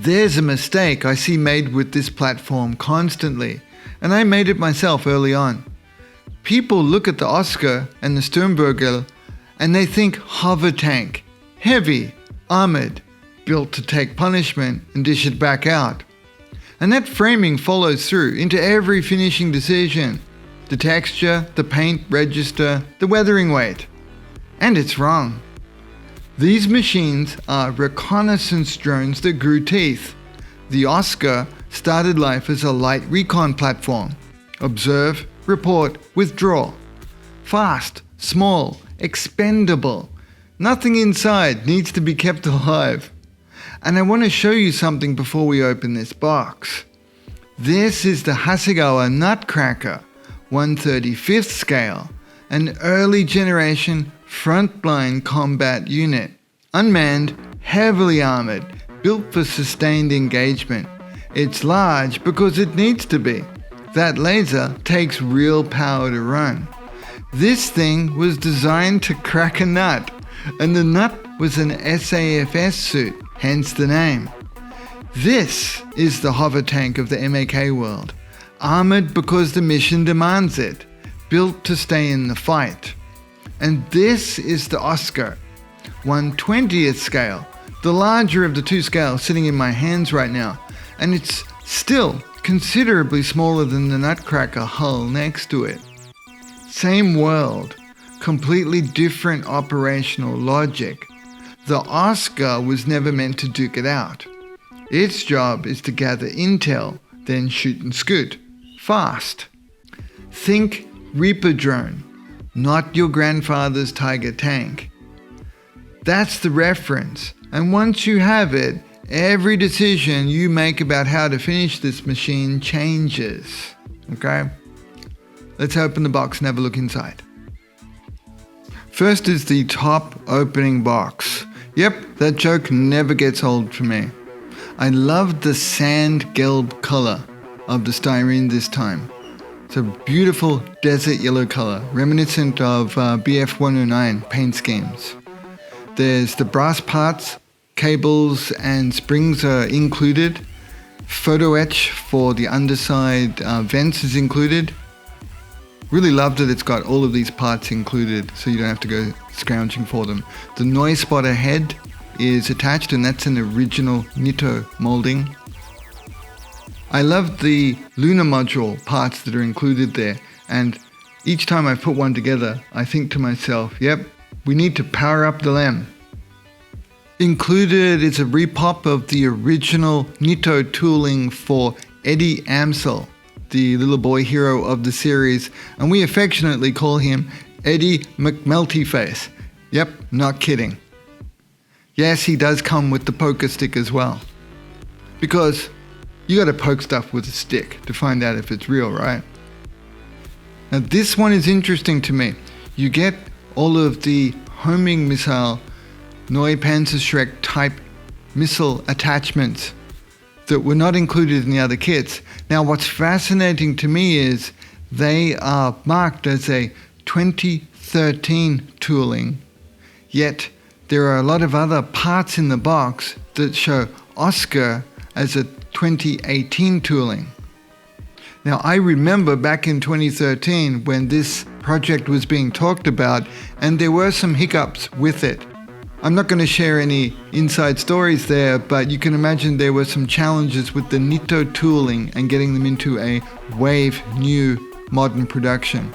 There's a mistake I see made with this platform constantly, and I made it myself early on. People look at the OSKAR and the STURMVOGEL and they think hover tank, heavy, armored, built to take punishment and dish it back out. And that framing follows through into every finishing decision. The texture, the paint register, the weathering weight. And it's wrong. These machines are reconnaissance drones that grew teeth. The OSKAR started life as a light recon platform. Observe, report, withdraw. Fast, small, expendable. Nothing inside needs to be kept alive. And I want to show you something before we open this box. This is the Hasegawa Nutcracker, 1/35th scale, an early generation frontline combat unit. Unmanned, heavily armored, built for sustained engagement. It's large because it needs to be. That laser takes real power to run. This thing was designed to crack a nut, and the nut was an SAFS suit, hence the name. This is the hover tank of the Ma.K world, armored because the mission demands it, built to stay in the fight. And this is the OSKAR, 1/20th scale, the larger of the two scales sitting in my hands right now, and it's still considerably smaller than the Nutcracker hull next to it. Same world, completely different operational logic. The OSKAR was never meant to duke it out. Its job is to gather intel, then shoot and scoot. Fast. Think Reaper drone, not your grandfather's Tiger tank. That's the reference, and once you have it, every decision you make about how to finish this machine changes. Okay? Let's open the box and have a look inside. First is the top opening box. Yep, that joke never gets old for me. I love the sand gelb color of the styrene this time. It's a beautiful desert yellow color, reminiscent of BF 109 paint schemes. There's the brass parts, cables and springs are included. Photo etch for the underside vents is included. Really love that it's got all of these parts included so you don't have to go scrounging for them. The noise spotter head is attached, and that's an original Nitto molding. I love the lunar module parts that are included there, and each time I put one together I think to myself, yep, we need to power up the LEM. Included is a repop of the original Nitto tooling for Eddie Amsel, the little boy hero of the series, and we affectionately call him Eddie McMeltyface. Yep, not kidding. Yes, he does come with the poker stick as well. Because you gotta poke stuff with a stick to find out if it's real, right? Now this one is interesting to me. You get all of the homing missile Neue Panzerschreck type missile attachments that were not included in the other kits. Now what's fascinating to me is they are marked as a 2013 tooling, yet there are a lot of other parts in the box that show OSKAR as a 2018 tooling. Now I remember back in 2013 when this project was being talked about, and there were some hiccups with it. I'm not going to share any inside stories there, but you can imagine there were some challenges with the Nitto tooling and getting them into a wave new modern production.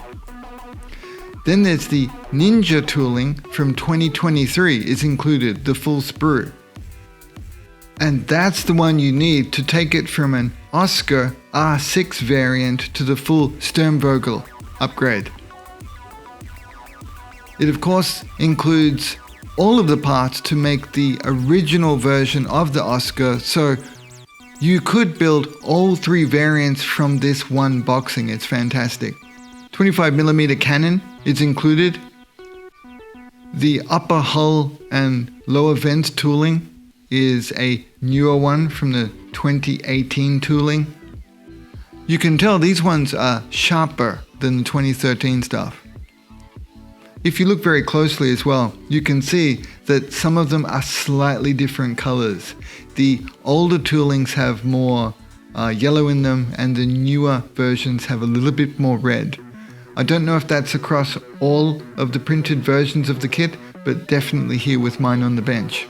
Then there's the Ninja tooling from 2023 is included, the full sprue. And that's the one you need to take it from an OSKAR R6 variant to the full STURMVOGEL upgrade. It of course includes all of the parts to make the original version of the OSKAR, so you could build all three variants from this one boxing. It's fantastic. 25mm cannon is included. The upper hull and lower vents tooling is a newer one from the 2018 tooling. You can tell these ones are sharper than the 2013 stuff. If you look very closely as well, you can see that some of them are slightly different colors. The older toolings have more yellow in them, and the newer versions have a little bit more red. I don't know if that's across all of the printed versions of the kit, but definitely here with mine on the bench.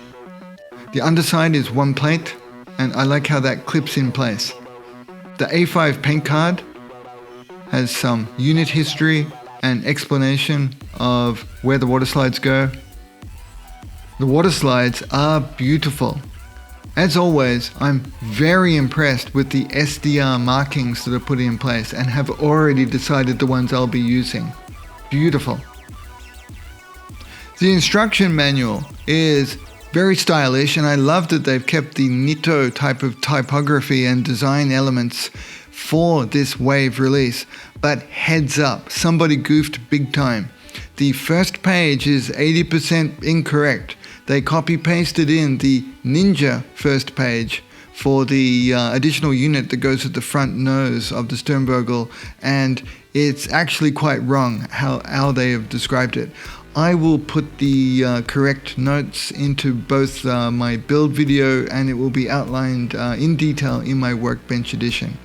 The underside is one plate, and I like how that clips in place. The A5 paint card has some unit history and explanation of where the water slides go. The water slides are beautiful. As always, I'm very impressed with the SDR markings that are put in place and have already decided the ones I'll be using. Beautiful. The instruction manual is very stylish, and I love that they've kept the Nitto type of typography and design elements for this wave release. But heads up, somebody goofed big time. The first page is 80% incorrect. They copy-pasted in the Ninja first page for the additional unit that goes at the front nose of the STURMVOGEL, and it's actually quite wrong how they have described it. I will put the correct notes into both my build video, and it will be outlined in detail in my Workbench edition.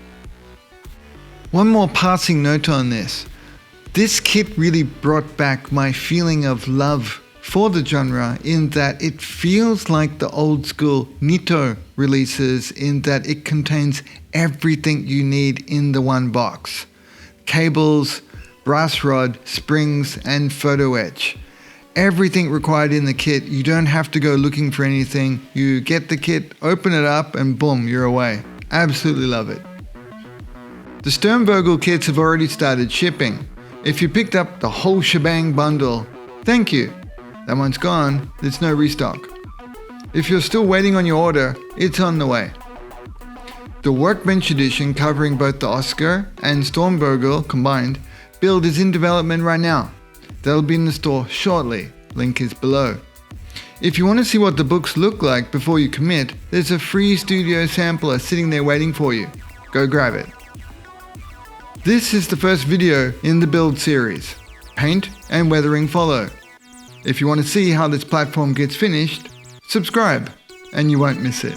One more passing note on this. This kit really brought back my feeling of love for the genre, in that it feels like the old school Nitto releases, in that it contains everything you need in the one box. Cables, brass rod, springs, and photo etch. Everything required in the kit. You don't have to go looking for anything. You get the kit, open it up, and boom, you're away. Absolutely love it. The STURMVOGEL kits have already started shipping. If you picked up the whole shebang bundle, thank you. That one's gone, there's no restock. If you're still waiting on your order, it's on the way. The Workbench edition, covering both the OSKAR and STURMVOGEL combined build, is in development right now. They'll be in the store shortly, link is below. If you want to see what the books look like before you commit, there's a free studio sampler sitting there waiting for you. Go grab it. This is the first video in the build series. Paint and weathering follow. If you want to see how this platform gets finished, subscribe and you won't miss it.